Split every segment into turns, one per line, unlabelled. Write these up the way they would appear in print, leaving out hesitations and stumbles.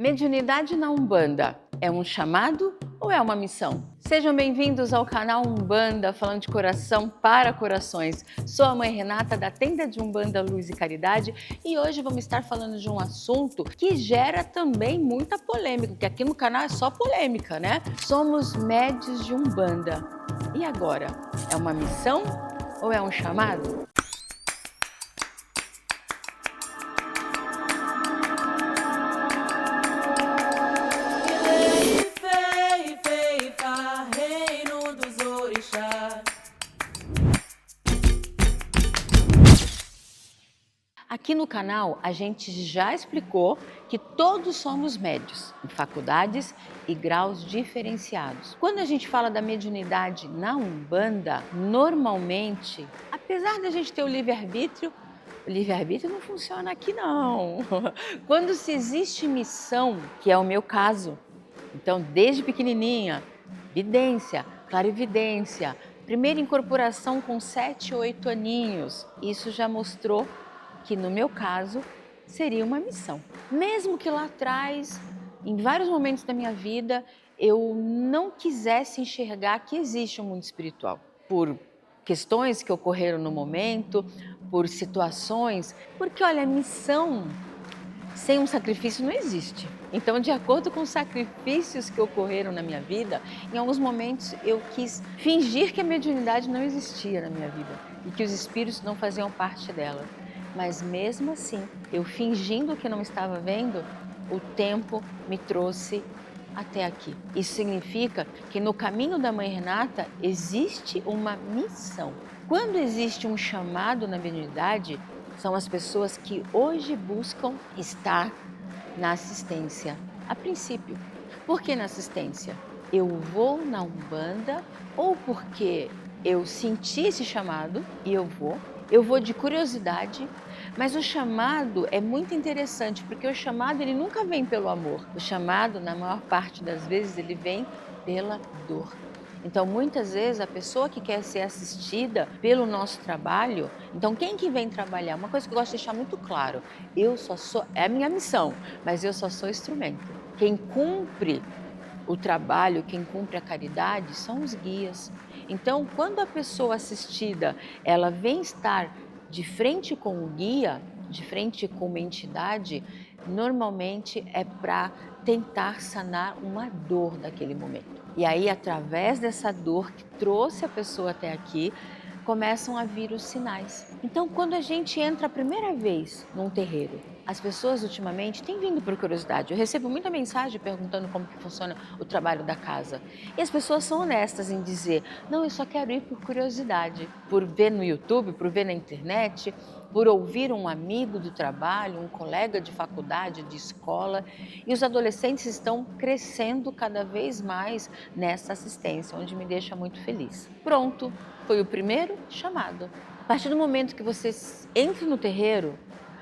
Mediunidade na Umbanda é um chamado ou é uma missão? Sejam bem-vindos ao canal Umbanda, falando de coração para corações. Sou a mãe Renata da Tenda de Umbanda Luz e Caridade e hoje vamos estar falando de um assunto que gera também muita polêmica, porque aqui no canal é só polêmica, né? Somos médios de Umbanda. E agora? É uma missão ou é um chamado? Aqui no canal a gente já explicou que todos somos médios, em faculdades e graus diferenciados. Quando a gente fala da mediunidade na Umbanda, normalmente, apesar da gente ter o livre-arbítrio não funciona aqui não. Quando se existe missão, que é o meu caso, então desde pequenininha, vidência, clarividência, primeira incorporação com 7, 8 aninhos, isso já mostrou que no meu caso seria uma missão. Mesmo que lá atrás, em vários momentos da minha vida, eu não quisesse enxergar que existe um mundo espiritual. Por questões que ocorreram no momento, por situações, porque olha, missão sem um sacrifício não existe. Então, de acordo com os sacrifícios que ocorreram na minha vida, em alguns momentos eu quis fingir que a mediunidade não existia na minha vida e que os espíritos não faziam parte dela. Mas mesmo assim, eu fingindo que não estava vendo, o tempo me trouxe até aqui. Isso significa que no caminho da Mãe Renata existe uma missão. Quando existe um chamado na mediunidade, são as pessoas que hoje buscam estar na assistência. A princípio, por que na assistência? Eu vou na Umbanda ou porque eu senti esse chamado e eu vou de curiosidade, mas o chamado é muito interessante, porque o chamado ele nunca vem pelo amor. O chamado, na maior parte das vezes, ele vem pela dor. Então, muitas vezes, a pessoa que quer ser assistida pelo nosso trabalho, então quem que vem trabalhar? Uma coisa que eu gosto de deixar muito claro, eu só sou, é a minha missão, mas eu só sou instrumento. Quem cumpre o trabalho, quem cumpre a caridade, são os guias. Então, quando a pessoa assistida, ela vem estar de frente com o guia, de frente com uma entidade, normalmente é para tentar sanar uma dor daquele momento. E aí, através dessa dor que trouxe a pessoa até aqui, começam a vir os sinais. Então, quando a gente entra a primeira vez num terreiro, as pessoas ultimamente têm vindo por curiosidade. Eu recebo muita mensagem perguntando como que funciona o trabalho da casa. E as pessoas são honestas em dizer, não, eu só quero ir por curiosidade, por ver no YouTube, por ver na internet, por ouvir um amigo do trabalho, um colega de faculdade, de escola. E os adolescentes estão crescendo cada vez mais nessa assistência, onde me deixa muito feliz. Pronto, foi o primeiro chamado. A partir do momento que você entra no terreiro,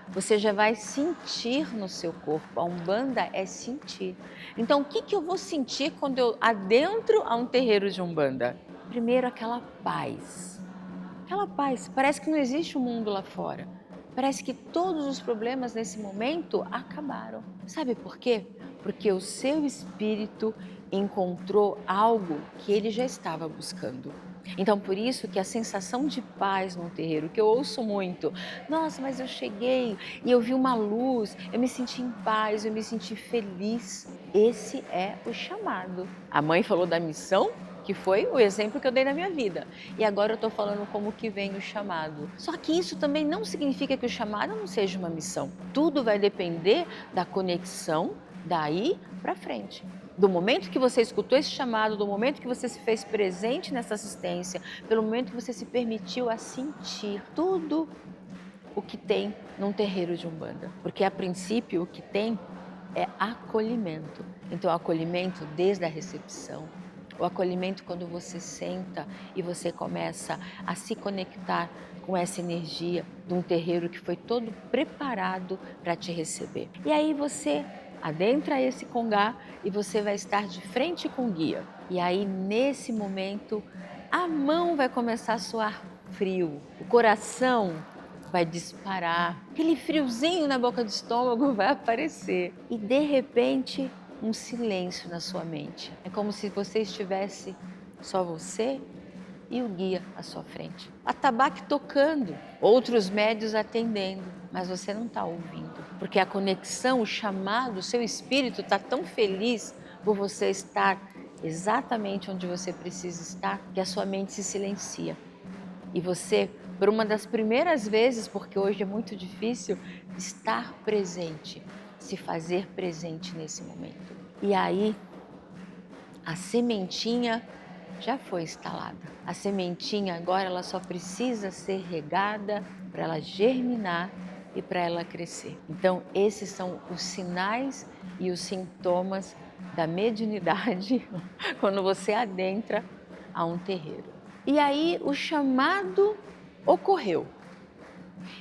você já vai sentir no seu corpo. A Umbanda é sentir. Então, o que eu vou sentir quando eu adentro a um terreiro de Umbanda? Primeiro, aquela paz. Aquela paz. Parece que não existe um mundo lá fora. Parece que todos os problemas nesse momento acabaram. Sabe por quê? Porque o seu espírito encontrou algo que ele já estava buscando. Então, por isso que a sensação de paz no terreiro, que eu ouço muito, nossa, mas eu cheguei e eu vi uma luz, eu me senti em paz, eu me senti feliz. Esse é o chamado. A mãe falou da missão, que foi o exemplo que eu dei na minha vida. E agora eu estou falando como que vem o chamado. Só que isso também não significa que o chamado não seja uma missão. Tudo vai depender da conexão daí para frente. Do momento que você escutou esse chamado, do momento que você se fez presente nessa assistência, pelo momento que você se permitiu a sentir tudo o que tem num terreiro de Umbanda. Porque a princípio o que tem é acolhimento. Então, acolhimento desde a recepção, o acolhimento quando você senta e você começa a se conectar com essa energia de um terreiro que foi todo preparado para te receber. E aí você adentra esse congá e você vai estar de frente com o guia. E aí, nesse momento, a mão vai começar a suar frio, o coração vai disparar, aquele friozinho na boca do estômago vai aparecer e de repente um silêncio na sua mente. É como se você estivesse só você e o guia à sua frente. Atabaque tocando, outros médios atendendo, mas você não está ouvindo, porque a conexão, o chamado, o seu espírito está tão feliz por você estar exatamente onde você precisa estar, que a sua mente se silencia. E você, por uma das primeiras vezes, porque hoje é muito difícil, estar presente, se fazer presente nesse momento. E aí, a sementinha já foi instalada. A sementinha agora ela só precisa ser regada para ela germinar e para ela crescer. Então, esses são os sinais e os sintomas da mediunidade quando você adentra a um terreiro. E aí o chamado ocorreu.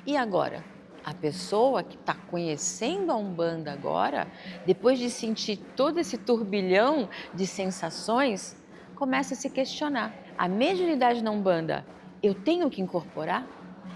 E agora? A pessoa que está conhecendo a Umbanda agora, depois de sentir todo esse turbilhão de sensações, começa a se questionar. A mediunidade na Umbanda, eu tenho que incorporar?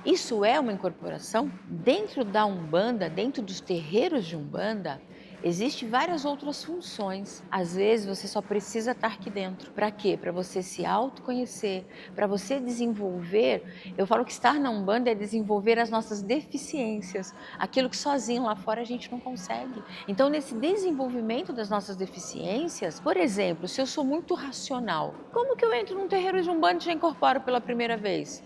Isso é uma incorporação? Dentro da Umbanda, dentro dos terreiros de Umbanda, existem várias outras funções. Às vezes você só precisa estar aqui dentro. Para quê? Para você se autoconhecer, para você desenvolver. Eu falo que estar na Umbanda é desenvolver as nossas deficiências, aquilo que sozinho lá fora a gente não consegue. Então, nesse desenvolvimento das nossas deficiências, por exemplo, se eu sou muito racional, como que eu entro num terreiro de Umbanda e já incorporo pela primeira vez?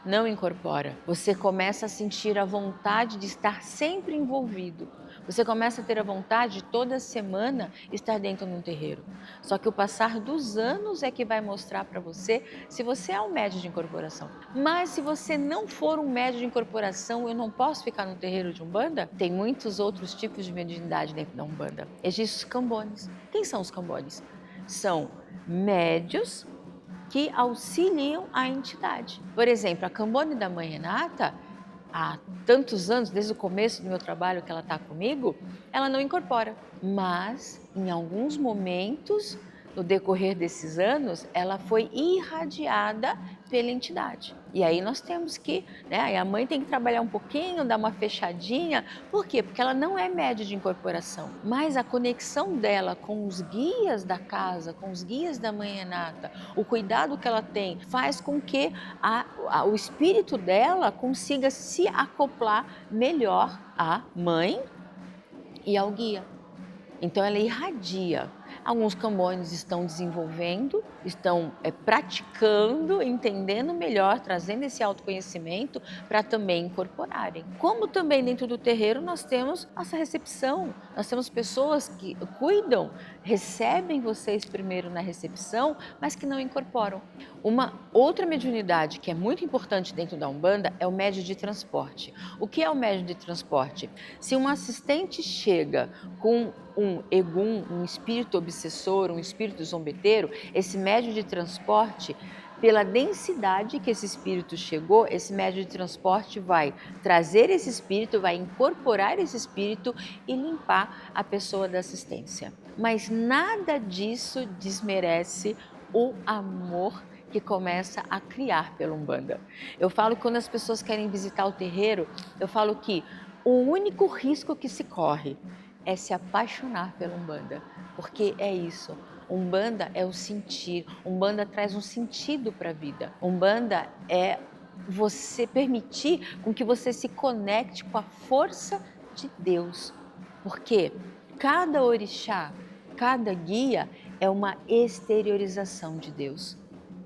Não incorpora. Você começa a sentir a vontade de estar sempre envolvido. Você começa a ter a vontade de toda semana estar dentro de um terreiro. Só que o passar dos anos é que vai mostrar para você se você é um médium de incorporação. Mas se você não for um médium de incorporação, eu não posso ficar no terreiro de Umbanda? Tem muitos outros tipos de mediunidade dentro da Umbanda. Existem os cambones. Quem são os cambones? São médios que auxiliam a entidade. Por exemplo, a Cambone da Mãe Renata, há tantos anos, desde o começo do meu trabalho que ela está comigo, ela não incorpora. Mas, em alguns momentos, no decorrer desses anos, ela foi irradiada pela entidade. E aí nós temos que, aí a mãe tem que trabalhar um pouquinho, dar uma fechadinha. Por quê? Porque ela não é média de incorporação. Mas a conexão dela com os guias da casa, com os guias da Mãe Renata, o cuidado que ela tem, faz com que o espírito dela consiga se acoplar melhor à mãe e ao guia. Então ela irradia. Alguns cambones estão desenvolvendo, estão praticando, entendendo melhor, trazendo esse autoconhecimento para também incorporarem. Como também dentro do terreiro nós temos essa recepção, nós temos pessoas que cuidam, recebem vocês primeiro na recepção, mas que não incorporam. Uma outra mediunidade que é muito importante dentro da Umbanda é o médio de transporte. O que é o médio de transporte? Se um assistente chega com um egum, um espírito obsessor, um espírito zombeteiro, esse médio de transporte, pela densidade que esse espírito chegou, esse médio de transporte vai trazer esse espírito, vai incorporar esse espírito e limpar a pessoa da assistência. Mas nada disso desmerece o amor que começa a criar pela Umbanda. Eu falo que quando as pessoas querem visitar o terreiro, eu falo que o único risco que se corre é se apaixonar pela Umbanda, porque é isso. Umbanda é o sentir, Umbanda traz um sentido para a vida. Umbanda é você permitir com que você se conecte com a força de Deus, porque cada orixá, cada guia é uma exteriorização de Deus.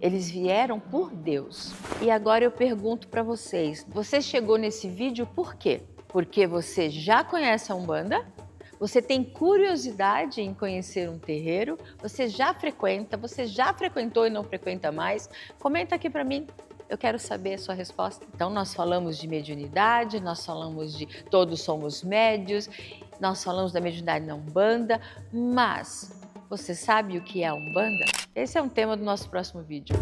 Eles vieram por Deus. E agora eu pergunto para vocês, você chegou nesse vídeo por quê? Porque você já conhece a Umbanda? Você tem curiosidade em conhecer um terreiro? Você já frequenta? Você já frequentou e não frequenta mais? Comenta aqui para mim. Eu quero saber a sua resposta. Então, nós falamos de mediunidade, nós falamos de todos somos médios, nós falamos da mediunidade na Umbanda, mas você sabe o que é a Umbanda? Esse é um tema do nosso próximo vídeo.